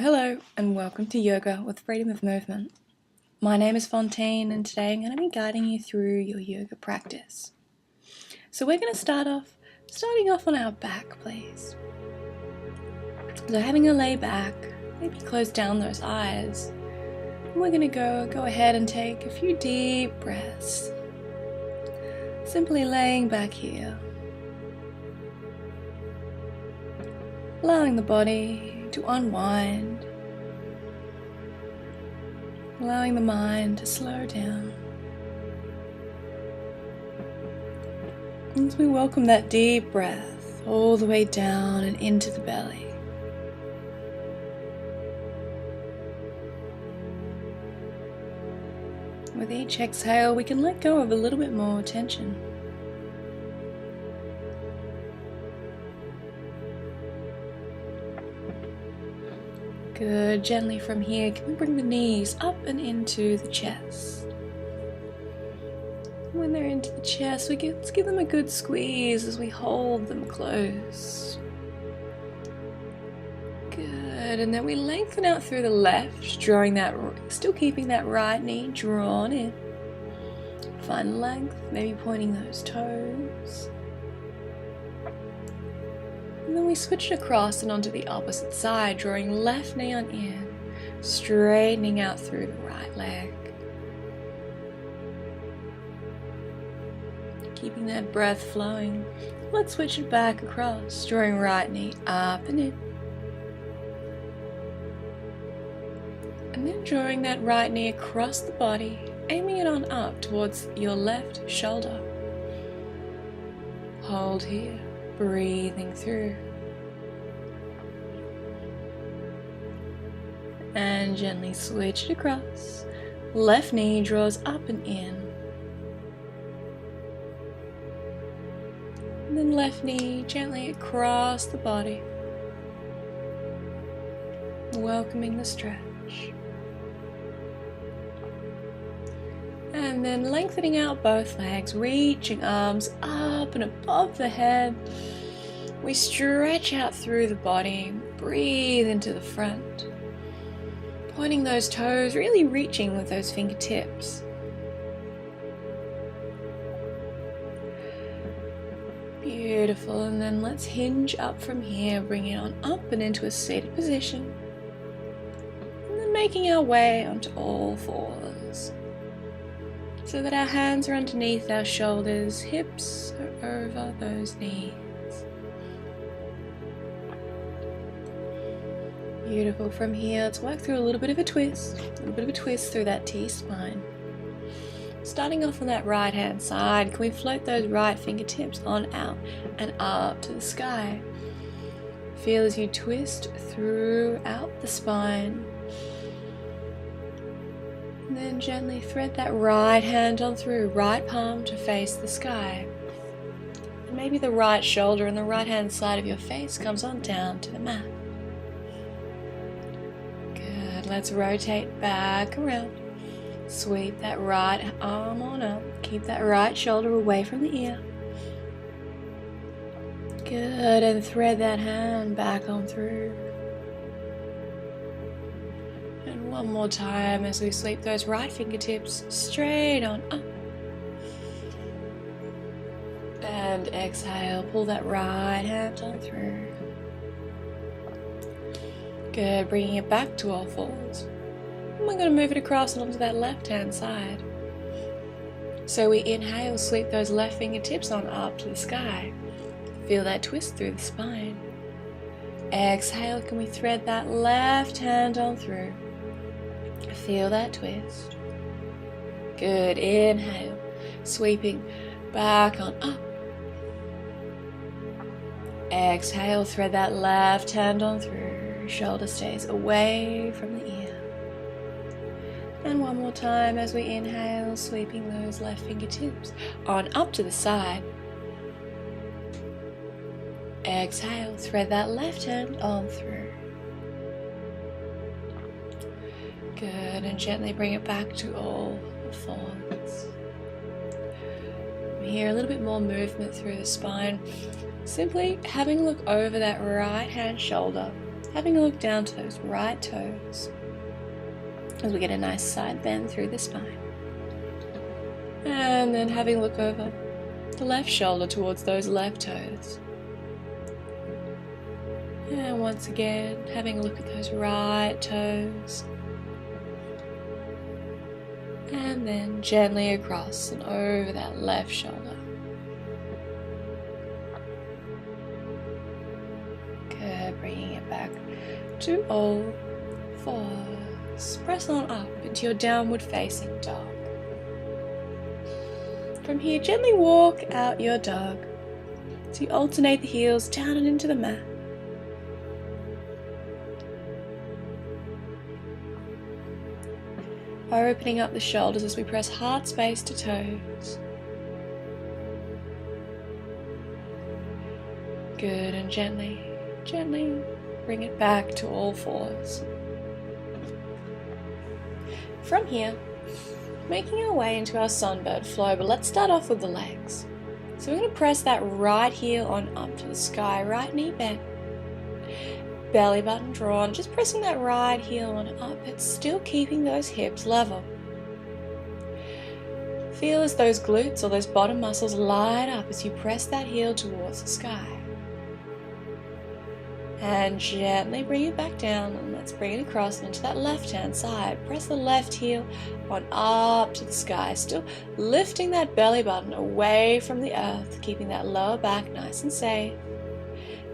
Hello and welcome to Yoga with Freedom of Movement. My name is Fontaine and today I'm going to be guiding you through your yoga practice. So we're going to starting off on our back, please. So having a lay back, maybe close down those eyes. And we're going to go ahead and take a few deep breaths. Simply laying back here. Allowing the body to unwind, allowing the mind to slow down. As we welcome that deep breath all the way down and into the belly. With each exhale, we can let go of a little bit more tension. Good. Gently from here, can we bring the knees up and into the chest? When they're into the chest, let's give them a good squeeze as we hold them close. Good. And then we lengthen out through the left, still keeping that right knee drawn in. Find length, maybe pointing those toes. And then we switch it across and onto the opposite side, drawing left knee on in, straightening out through the right leg. Keeping that breath flowing. Let's switch it back across, drawing right knee up and in. And then drawing that right knee across the body, aiming it on up towards your left shoulder. Hold here. Breathing through. And gently switch it across. Left knee draws up and in. And then left knee gently across the body. Welcoming the stretch. And then lengthening out both legs, reaching arms up and above the head. We stretch out through the body, breathe into the front. Pointing those toes, really reaching with those fingertips. Beautiful, and then let's hinge up from here, bring it on up and into a seated position. And then making our way onto all fours. So that our hands are underneath our shoulders, hips are over those knees. Beautiful. From here, let's work through a little bit of a twist through that T-spine. Starting off on that right hand side, can we float those right fingertips on out and up to the sky? Feel as you twist throughout the spine. And then gently thread that right hand on through, right palm to face the sky. And maybe the right shoulder and the right hand side of your face comes on down to the mat. Good, let's rotate back around. Sweep that right arm on up. Keep that right shoulder away from the ear. Good, and thread that hand back on through. And one more time as we sweep those right fingertips straight on up. And exhale, pull that right hand on through. Good, bringing it back to all fours. And we're going to move it across and onto that left hand side. So we inhale, sweep those left fingertips on up to the sky. Feel that twist through the spine. Exhale, can we thread that left hand on through? Feel that twist. Good, inhale, sweeping back on up. Exhale, thread that left hand on through. Shoulder stays away from the ear. And one more time as we inhale, sweeping those left fingertips on up to the side. Exhale, thread that left hand on through. Good, and gently bring it back to all fours. From here, a little bit more movement through the spine. Simply having a look over that right hand shoulder having a look down to those right toes as we get a nice side bend through the spine. And then having a look over the left shoulder towards those left toes. And once again, having a look at those right toes. And then gently across and over that left shoulder. Good, bringing it back to all fours. Press on up into your downward facing dog. From here, gently walk out your dog. So you alternate the heels down and into the mat. Opening up the shoulders as we press heart space to toes. Good, and gently bring it back to all fours. From here, making our way into our sunbird flow, but let's start off with the legs. So we're going to press that right heel on up to the sky, right knee bent. Belly button drawn, just pressing that right heel on up, it's still keeping those hips level. Feel as those glutes or those bottom muscles light up as you press that heel towards the sky. And gently bring it back down, and let's bring it across and into that left hand side. Press the left heel on up to the sky, still lifting that belly button away from the earth, keeping that lower back nice and safe.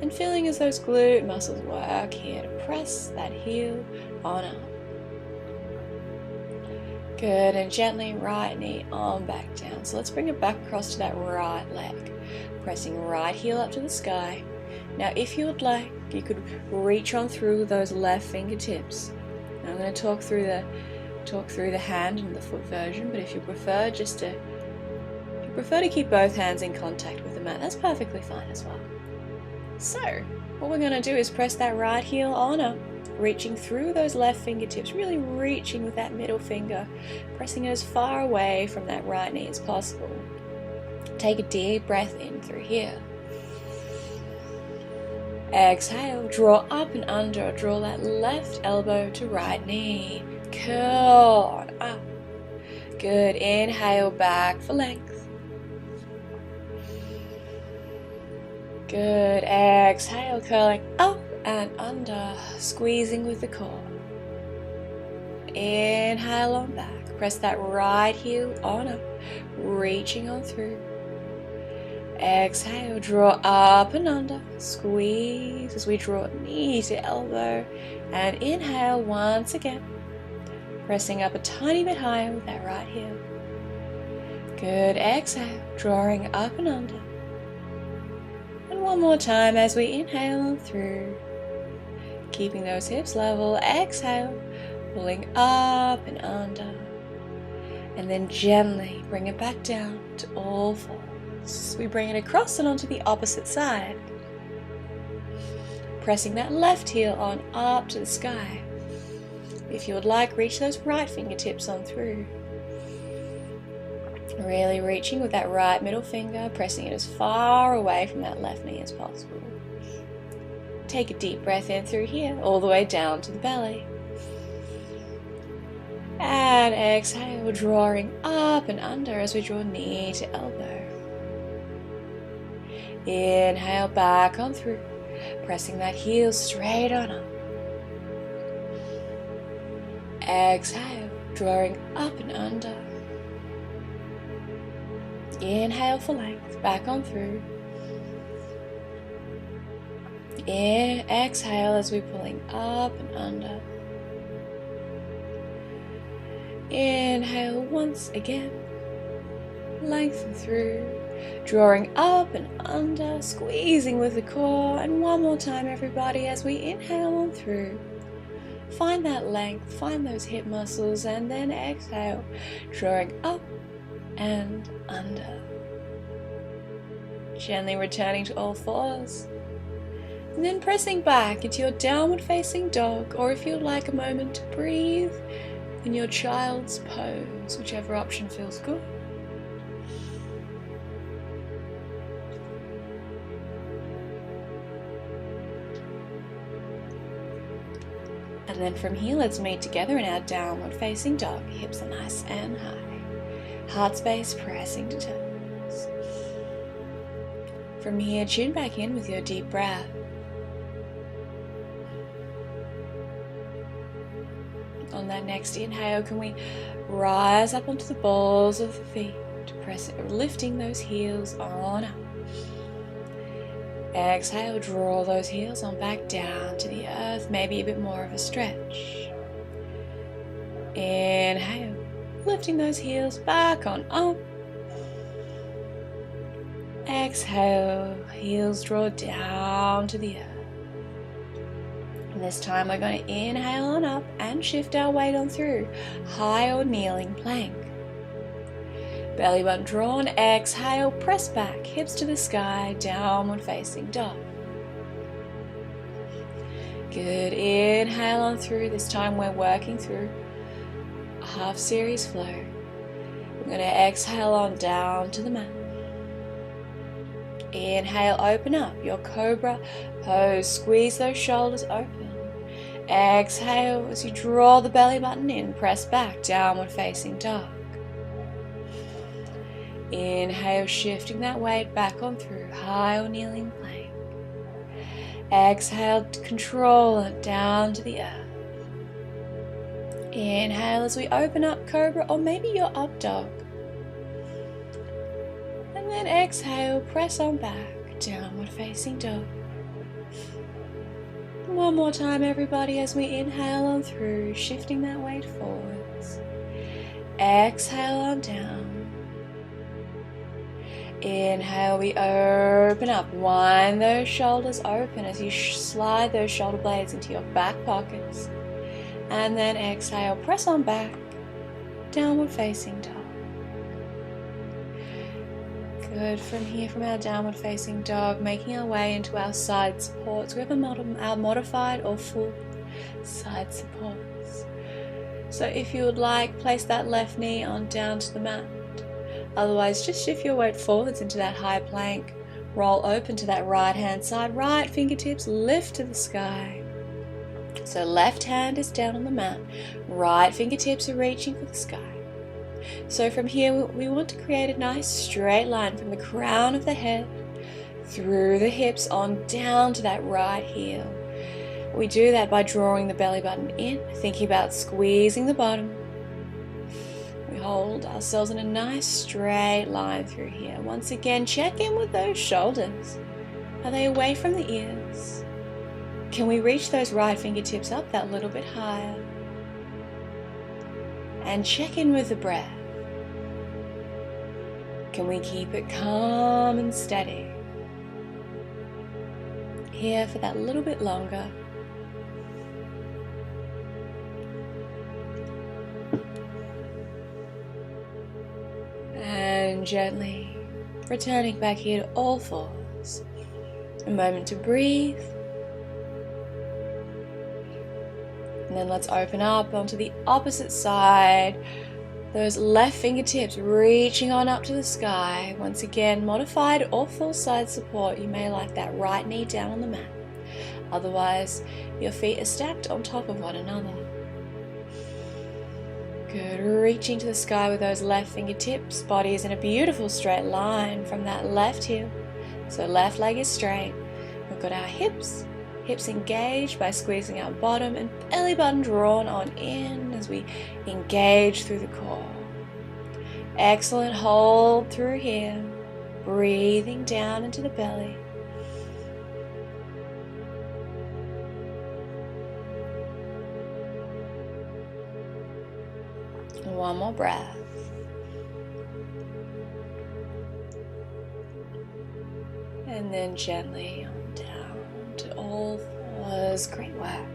And feeling as those glute muscles work here to press that heel on up. Good, and gently right knee on back down. So let's bring it back across to that right leg. Pressing right heel up to the sky. Now if you would like, you could reach on through those left fingertips. Now I'm going to talk through the hand and the foot version, but if you prefer to keep both hands in contact with the mat, that's perfectly fine as well. So, what we're going to do is press that right heel on up, reaching through those left fingertips, really reaching with that middle finger, pressing it as far away from that right knee as possible. Take a deep breath in through here. Exhale, draw up and under, draw that left elbow to right knee, curl on up. Good, inhale back for length. Good, exhale, curling up and under, squeezing with the core. Inhale on back, press that right heel on up, reaching on through. Exhale, draw up and under, squeeze as we draw knee to elbow, and inhale once again, pressing up a tiny bit higher with that right heel. Good, exhale, drawing up and under. One more time as we inhale on through, keeping those hips level. Exhale, pulling up and under, and then gently bring it back down to all fours. We bring it across and onto the opposite side, pressing that left heel on up to the sky. If you would like, reach those right fingertips on through. Really reaching with that right middle finger, pressing it as far away from that left knee as possible. Take a deep breath in through here, all the way down to the belly. And exhale, drawing up and under as we draw knee to elbow. Inhale, back on through, pressing that heel straight on up. Exhale, drawing up and under. Inhale for length, back on through. Exhale as we're pulling up and under. Inhale once again, lengthen through, drawing up and under, squeezing with the core. And one more time everybody as we inhale on through. Find that length, find those hip muscles, and then exhale, drawing up and under. Gently returning to all fours. And then pressing back into your downward facing dog, or if you'd like a moment to breathe, in your child's pose, whichever option feels good. And then from here, let's meet together in our downward facing dog. Hips are nice and high. Heart space pressing to toes. From here, tune back in with your deep breath. On that next inhale, can we rise up onto the balls of the feet, lifting those heels on up. Exhale, draw those heels on back down to the earth, maybe a bit more of a stretch. Inhale, lifting those heels back on up. Exhale, heels draw down to the earth. And this time we're going to inhale on up and shift our weight on through high or kneeling plank. Belly button drawn, exhale, press back, hips to the sky, downward facing dog. Good, inhale on through. This time we're working through a half series flow. We're going to exhale on down to the mat. Inhale, open up your cobra pose, squeeze those shoulders open. Exhale as you draw the belly button in, press back, downward facing dog. Inhale, shifting that weight back on through high or kneeling plank. Exhale, control it down to the earth. Inhale as we open up cobra, or maybe your up dog. And then exhale, press on back, downward facing dog. One more time, everybody, as we inhale on through, shifting that weight forwards. Exhale on down. Inhale, we open up, wind those shoulders open as you slide those shoulder blades into your back pockets. And then exhale, press on back, downward facing dog. Good. From here, from our downward facing dog, making our way into our side supports. We have our modified or full side supports. So if you would like, place that left knee on down to the mat. Otherwise, just shift your weight forwards into that high plank. Roll open to that right hand side. Right fingertips lift to the sky. So left hand is down on the mat. Right fingertips are reaching for the sky. So from here, we want to create a nice straight line from the crown of the head through the hips on down to that right heel. We do that by drawing the belly button in, thinking about squeezing the bottom. We hold ourselves in a nice straight line through here. Once again, check in with those shoulders. Are they away from the ears? Can we reach those right fingertips up that little bit higher? And check in with the breath. Can we keep it calm and steady? Here for that little bit longer. And gently returning back here to all fours. A moment to breathe. And then let's open up onto the opposite side. Those left fingertips reaching on up to the sky. Once again, modified or full side support. You may like that right knee down on the mat. Otherwise, your feet are stacked on top of one another. Good, reaching to the sky with those left fingertips. Body is in a beautiful straight line from that left heel. So left leg is straight. We've got our hips engaged by squeezing our bottom and belly button drawn on in as we engage through the core. Excellent, hold through here. Breathing down into the belly. One more breath. And then gently on down to all fours. Great work.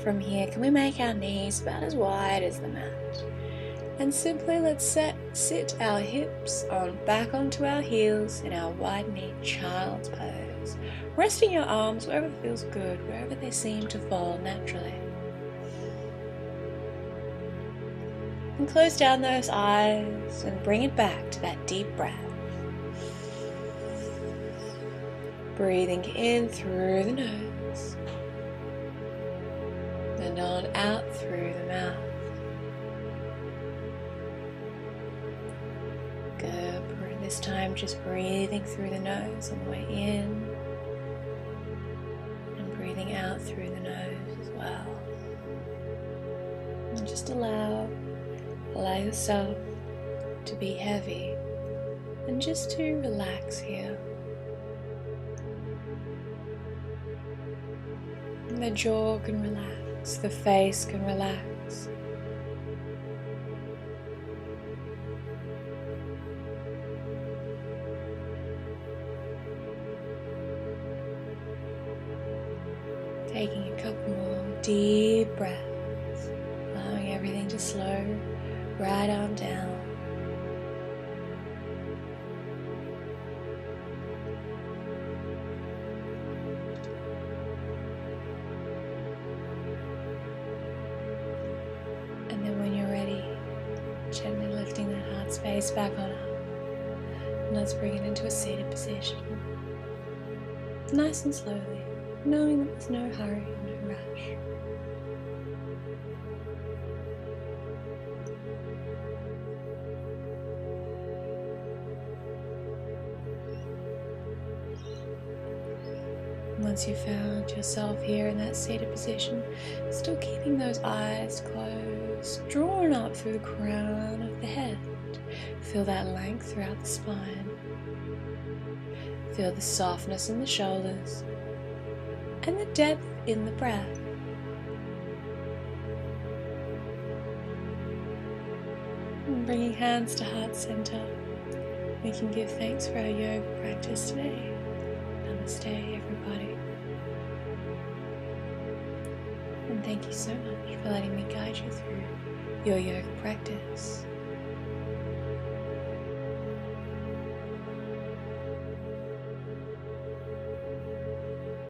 From here, can we make our knees about as wide as the mat? And simply let's sit our hips back onto our heels in our wide knee child's pose. Resting your arms wherever feels good, wherever they seem to fall naturally. And close down those eyes and bring it back to that deep breath. Breathing in through the nose. and on out through the mouth. Good. This time just breathing through the nose on the way in and breathing out through the nose as well. And just allow yourself to be heavy and just to relax here. And the jaw can relax, the face can relax. Taking a couple more deep breaths, allowing everything to slow right on down. And then when you're ready, gently lifting that heart space back on up. And let's bring it into a seated position. Nice and slowly, knowing that there's no hurry, no rush. Once you've found yourself here in that seated position, still keeping those eyes closed, drawn up through the crown of the head. Feel that length throughout the spine. Feel the softness in the shoulders and the depth in the breath. And bringing hands to heart center, we can give thanks for our yoga practice today. Namaste, everybody. And thank you so much for letting me guide you through your yoga practice.